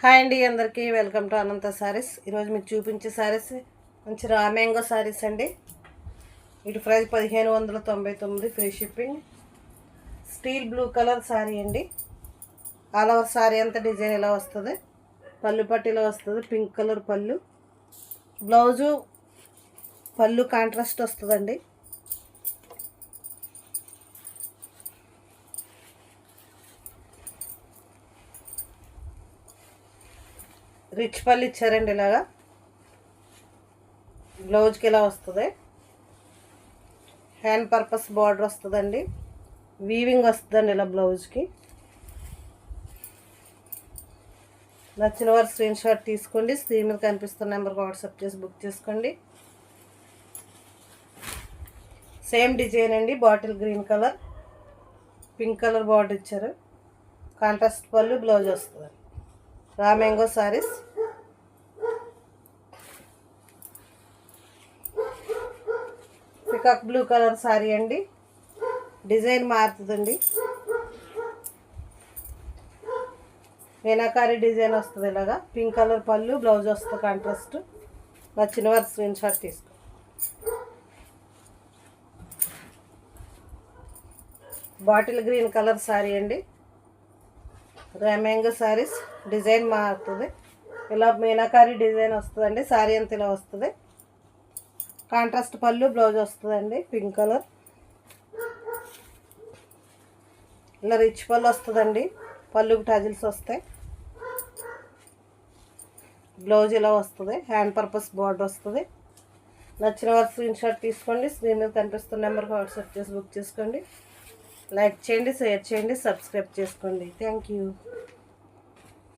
Hi అండి, అందరికీ welcome to అనంత సారీస్. ఈరోజు మీకు చూపించే సారీస్ మంచి రా మ్యాంగో సారీస్ అండి. వీటి price 1599, free shipping. Steel blue colour sorry అండి. ఆల్ ఓవర్ సారీ అంతా డిజైన్ ఇలా వస్తుంది. పళ్ళు పట్టిలో వస్తుంది. పింక్ కలర్ పళ్ళు, బ్లౌజు పళ్ళు కాంట్రాస్ట్ వస్తుందండి. రిచ్ పళ్ళు ఇచ్చారండి. ఇలాగా బ్లౌజ్కి ఇలా వస్తుంది. హ్యాండ్ పర్పస్ బార్డర్ వస్తుందండి. వీవింగ్ వస్తుందండి ఇలా బ్లౌజ్కి. నచ్చిన వారు స్క్రీన్ షాట్ తీసుకోండి. స్క్రీన్ మీద కనిపిస్తున్న నెంబర్కి వాట్సాప్ చేసి బుక్ చేసుకోండి. సేమ్ డిజైన్ అండి. Bottle green colour, pink colour border ఇచ్చారు. కాంట్రాస్ట్ పళ్ళు, బ్లౌజ్ వస్తుంది. Raw mango saris. Peacock blue colour sorry అండి. డిజైన్ మారుతుందండి. మీనాకారి డిజైన్ వస్తుంది. ఇలాగా పింక్ కలర్ పళ్ళు, బ్లౌజ్ వస్తుంది కాంట్రాస్ట్. నచ్చిన వారు స్క్రీన్ షాట్ తీసుకో. బాటిల్ గ్రీన్ కలర్ సారీ అండి. Raw mango saris. డిజైన్ మారుతుంది. ఇలా మీనాకారి డిజైన్ వస్తుందండి. సారీ అంతా ఇలా వస్తుంది. కాంట్రాస్ట్ పళ్ళు, బ్లౌజ్ వస్తుందండి పింక్ కలర్. ఇలా రిచ్ పళ్ళు వస్తుందండి. పళ్ళుకి టజిల్స్ వస్తాయి. బ్లౌజ్ ఇలా వస్తుంది. హ్యాండ్ పర్పస్ బార్డర్ వస్తుంది. నచ్చిన వారు స్క్రీన్ షాట్ తీసుకోండి. స్క్రీన్ మీద కనిపిస్తున్న నెంబర్కి వాట్సాప్ చేసి బుక్ చేసుకోండి. లైక్ చేయండి, షేర్ చేయండి, సబ్స్క్రైబ్ చేసుకోండి. Thank you.